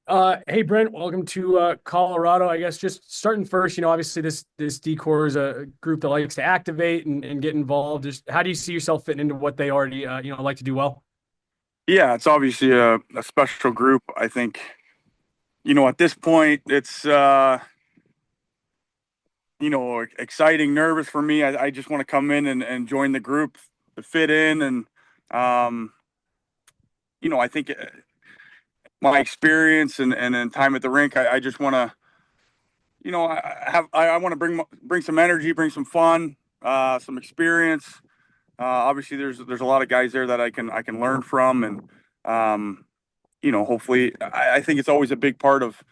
Hey Brent, welcome to Colorado. I guess just starting first, obviously this decor is a group that likes to activate and get involved. Just how do you see yourself fitting into what they already like to do well? Yeah, it's obviously a special group. I think, at this point, it's, exciting, nervous for me. I just want to come in and join the group to fit in. And, um, I think my experience and time at the rink, I just want to, I want to bring some energy, bring some fun, some experience. Obviously, there's a lot of guys there that I can learn from. And, hopefully, I think it's always a big part of,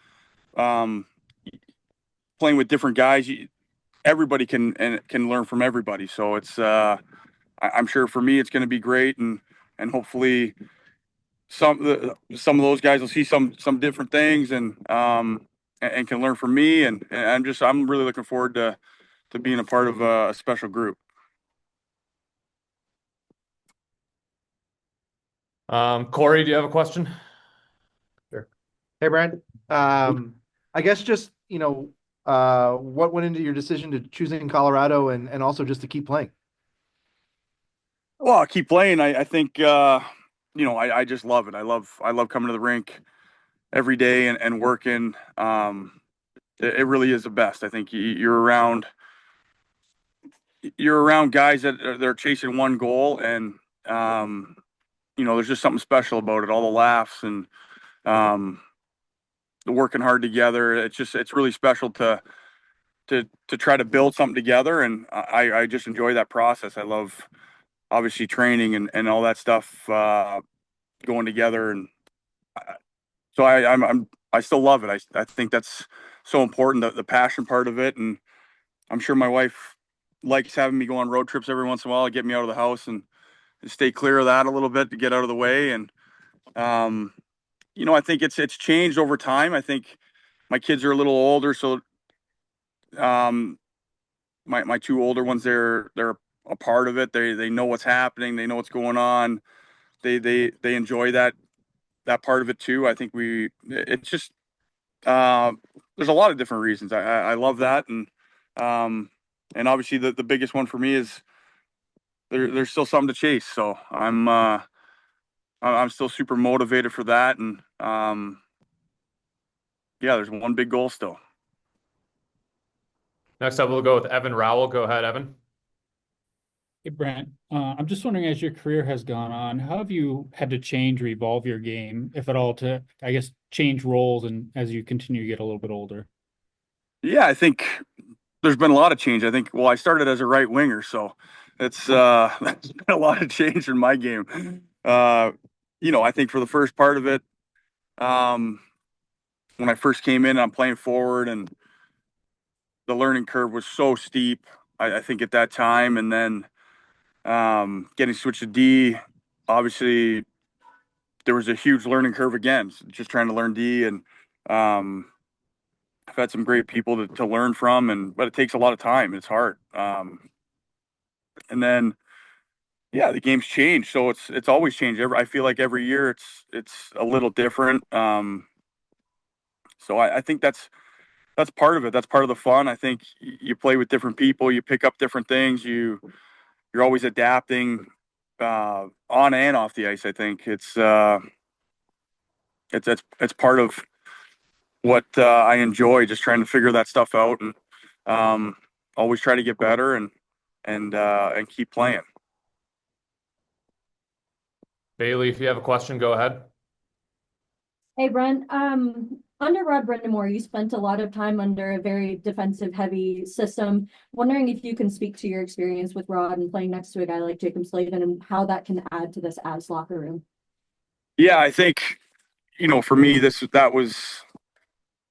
um, playing with different guys. Everybody can learn from everybody. So it's I'm sure for me it's going to be great, and hopefully some of those guys will see some different things and can learn from me. And I'm really looking forward to being a part of a special group. Corey, do you have a question? Sure. Hey, Brent. I guess just, what went into your decision to choosing Colorado and also just to keep playing? Well, I'll keep playing. I think I just love it. I love coming to the rink every day and working. It really is the best. I think you're around guys that they're chasing one goal, and um, there's just something special about it. All the laughs and um, the working hard together. It's really special to try to build something together, and I just enjoy that process. I love obviously training and all that stuff going together, and so I still love it. I think that's so important, the passion part of it. And I'm sure my wife likes having me go on road trips every once in a while to get me out of the house and stay clear of that a little bit to get out of the way. And um, I think it's changed over time. I think my kids are a little older, so um, my two older ones, they're a part of it. They know what's happening. They know what's going on. They enjoy that part of it too. I think it's just uh, there's a lot of different reasons. I love that. Um, and obviously the biggest one for me is there's still something to chase. So I'm still super motivated for that. And yeah, there's one big goal still. Next up, we'll go with Evan Rowell. Go ahead, Evan. Hey Brent, I'm just wondering, as your career has gone on, how have you had to change or evolve your game, if at all, to, I guess, change roles and as you continue to get a little bit older? Yeah, I think there's been a lot of change. I think, well, I started as a right winger, so it's that's been a lot of change in my game. I think for the first part of it, um, when I first came in, I'm playing forward, and the learning curve was so steep. I think at that time, and then getting switched to D, obviously there was a huge learning curve again. Just trying to learn D, and um, I've had some great people to learn from, but it takes a lot of time. It's hard. And then yeah, the game's changed, so it's always changed. I feel like every year it's a little different. So I think that's part of it. That's part of the fun. I think you play with different people, you pick up different things. You're always adapting on and off the ice. I think it's part of what I enjoy, just trying to figure that stuff out and um, always try to get better and keep playing. Bailey, if you have a question, go ahead. Hey, Brent. Under Rod Brindamore, you spent a lot of time under a very defensive heavy system. Wondering if you can speak to your experience with Rod and playing next to a guy like Jacob Slavin and how that can add to this Avs locker room. Yeah, I think for me that was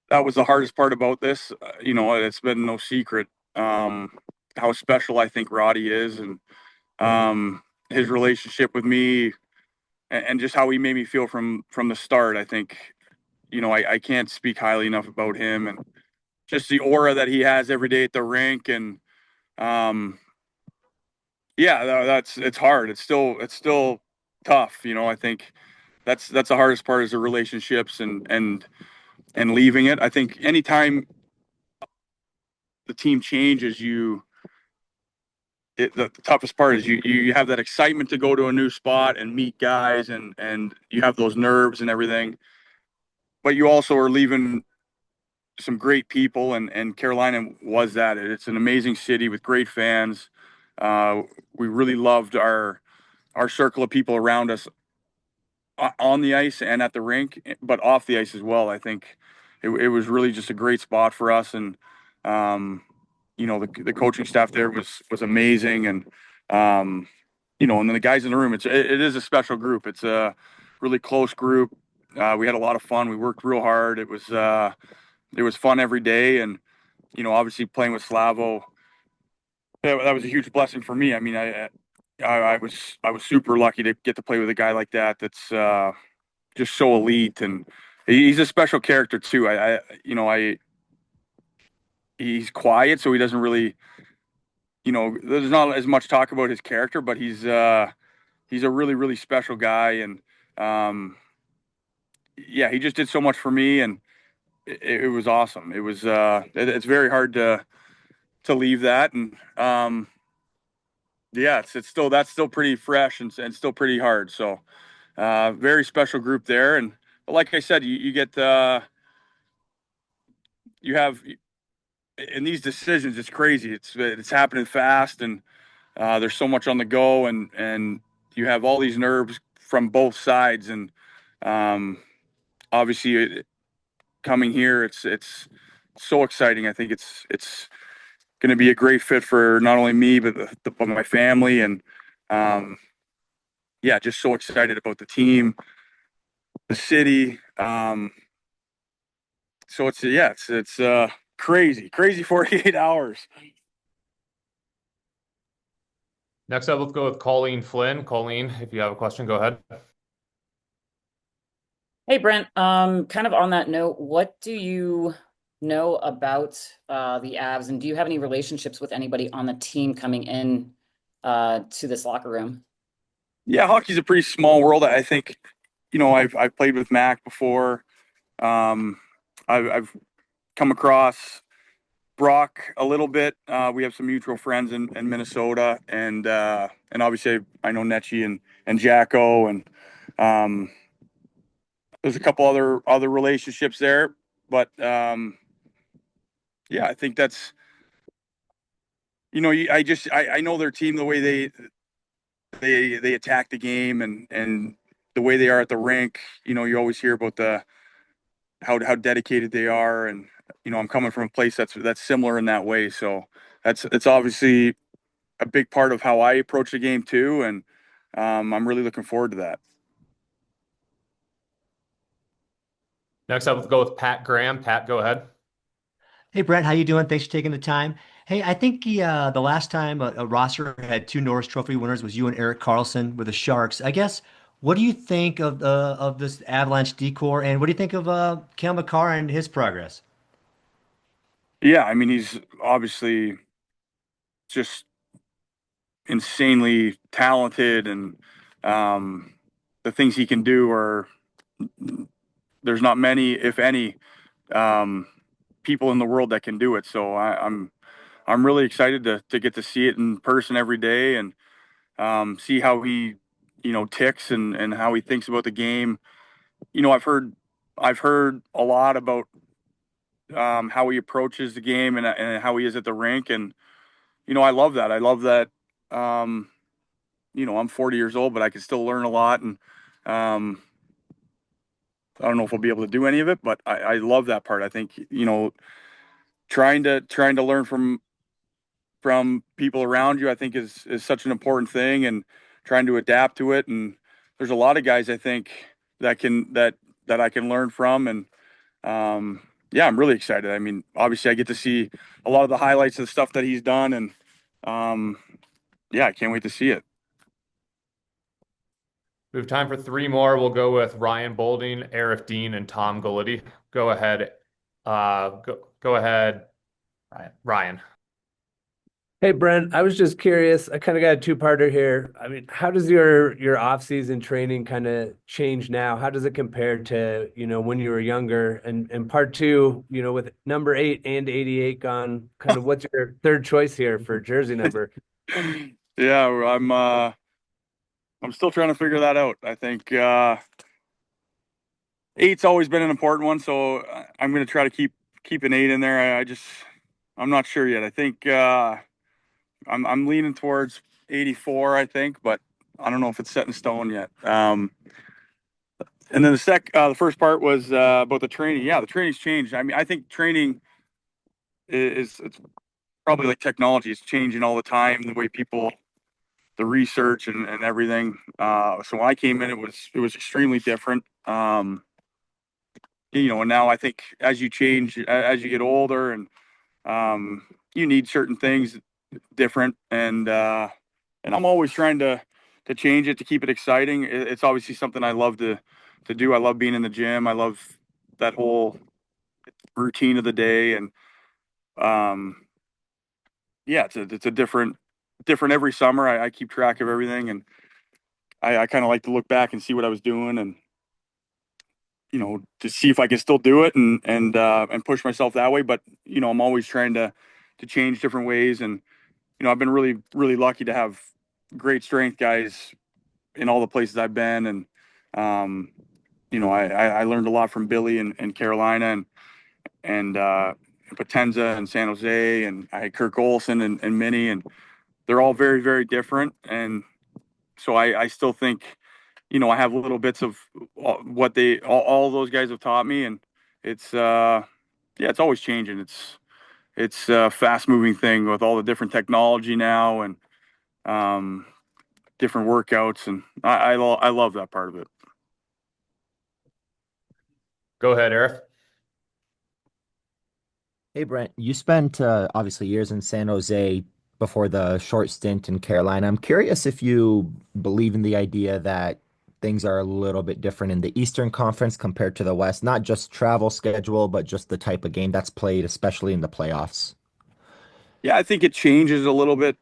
the hardest part about this. It's been no secret how special I think Roddy is, and his relationship with me, and just how he made me feel from the start. I think I can't speak highly enough about him, and just the aura that he has every day at the rink. And um, yeah, that's it's hard. It's still tough. I think that's the hardest part, is the relationships and leaving it. I think anytime the team changes, the toughest part is you have that excitement to go to a new spot and meet guys, and you have those nerves and everything, but you also are leaving some great people, and Carolina was that. It's an amazing city with great fans. We really loved our circle of people around us on the ice and at the rink, but off the ice as well. I think it was really just a great spot for us, and the coaching staff there was amazing, and and then the guys in the room. It is a special group. It's a really close group. We had a lot of fun. We worked real hard. It was fun every day, and obviously playing with Slavo, that was a huge blessing for me. I mean, I was super lucky to get to play with a guy like that. That's just so elite, and he's a special character too. He's quiet, so he doesn't really, there's not as much talk about his character, but he's a really, really special guy, and yeah, he just did so much for me, and it was awesome. It's very hard to leave that, and yeah, that's still pretty fresh and still pretty hard. So very special group there, and like I said, you get you have in these decisions, it's crazy. It's happening fast, and there's so much on the go, and you have all these nerves from both sides, and obviously coming here, it's so exciting. I think it's going to be a great fit for not only me but my family, and yeah, just so excited about the team, the city. So it's crazy 48 hours. Next up, let's go with Colleen Flynn. Colleen, if you have a question, go ahead. Hey Brent, kind of on that note, what do you know about the Avs, and do you have any relationships with anybody on the team coming in to this locker room? Yeah, hockey's a pretty small world. I think, I've played with Mac before. I've come across Brock a little bit. We have some mutual friends in Minnesota, and obviously I know Netchie and Jacko, and there's a couple other relationships there, but yeah, I think that's I know their team, the way they attack the game, and the way they are at the rink. You always hear about how dedicated they are, and I'm coming from a place that's similar in that way. So it's obviously a big part of how I approach the game too, and I'm really looking forward to that. Next up, let's go with Pat Graham. Pat, go ahead. Hey Brent, how you doing? Thanks for taking the time. Hey, I think the last time a roster had two Norris Trophy winners was you and Eric Carlson with the Sharks. I guess, what do you think of this Avalanche decor, and what do you think of Cale Makar and his progress? Yeah, I mean, he's obviously just insanely talented, and the things he can do are, there's not many, if any, people in the world that can do it. So I'm really excited to get to see it in person every day, and see how he ticks, and how he thinks about the game. I've heard a lot about how he approaches the game, and how he is at the rink, and I love that. I love that. I'm 40 years old, but I can still learn a lot, and I don't know if I'll be able to do any of it, but I love that part. I think trying to learn from people around you, I think is such an important thing, and trying to adapt to it. And there's a lot of guys, I think, that I can learn from, and yeah, I'm really excited. I mean, obviously I get to see a lot of the highlights of the stuff that he's done, and yeah, I can't wait to see it. We have time for three more. We'll go with Ryan Bolding, Eric Dean, and Tom Galiti. Go ahead. Go ahead, Ryan. Hey Brent, I was just curious. I kind of got a two-parter here. I mean, how does your off-season training kind of change now? How does it compare to, when you were younger? And part two, with number 8 and 88 gone, kind of what's your third choice here for jersey number? Yeah, I'm still trying to figure that out. I think eight's always been an important one, so I'm going to try to keep an 8 in there. I'm not sure yet. I think I'm leaning towards 84, I think, but I don't know if it's set in stone yet. And then the first part was about the training. Yeah, the training's changed. I mean, I think training it's probably like technology. It's changing all the time. The way people, the research and everything. So when I came in, it was extremely different. And now I think as you change, as you get older, and you need certain things different, and I'm always trying to change it to keep it exciting. It's obviously something I love to do. I love being in the gym. I love that whole routine of the day, and um, yeah, it's a different every summer. I keep track of everything, and I kind of like to look back and see what I was doing, and to see if I can still do it, and push myself that way. But I'm always trying to change different ways, and I've been really really lucky to have great strength guys in all the places I've been, and I learned a lot from Billy and Carolina, and Potenza and San Jose, and I had Kirk Olson and Minnie, and they're all very very different, and so I still think I have little bits of what all those guys have taught me, and it's yeah, it's always changing. It's a fast moving thing with all the different technology now, and um, different workouts, and I love that part of it. Go ahead, Eric. Hey Brent, you spent obviously years in San Jose before the short stint in Carolina. I'm curious if you believe in the idea that things are a little bit different in the Eastern Conference compared to the West, not just travel schedule, but just the type of game that's played, especially in the playoffs. Yeah, I think it changes a little bit.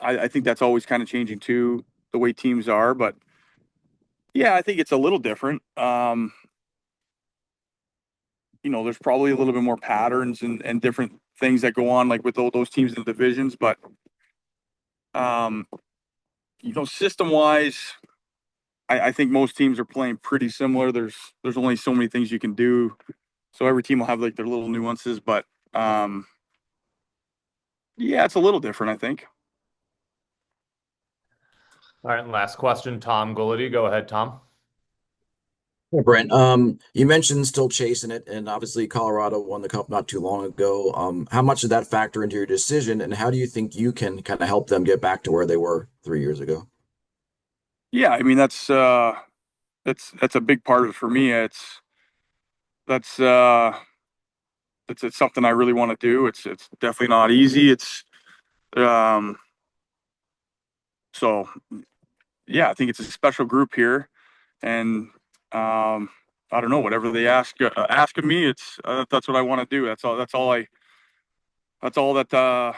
I think that's always kind of changing too, the way teams are. But yeah, I think it's a little different. There's probably a little bit more patterns and different things that go on, like with all those teams in the divisions. But um, system wise, I think most teams are playing pretty similar. There's only so many things you can do, so every team will have like their little nuances. But yeah, it's a little different, I think. All right, and last question, Tom Gullity. Go ahead, Tom. Hey, Brent, you mentioned still chasing it, and obviously Colorado won the cup not too long ago. How much did that factor into your decision, and how do you think you can kind of help them get back to where they were 3 years ago? Yeah, I mean that's a big part of it for me. That's it's something I really want to do. It's definitely not easy. It's um so yeah, I think it's a special group here, and I don't know, whatever they ask of me, that's what I want to do. That's all that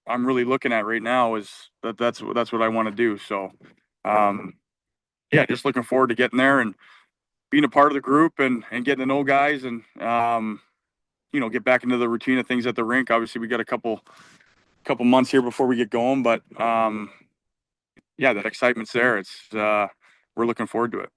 I'm really looking at right now, is that's what I want to do. So um yeah, just looking forward to getting there and being a part of the group, and getting to know guys, and get back into the routine of things at the rink. Obviously, we got a couple months here before we get going, but yeah, that excitement's there. We're looking forward to it.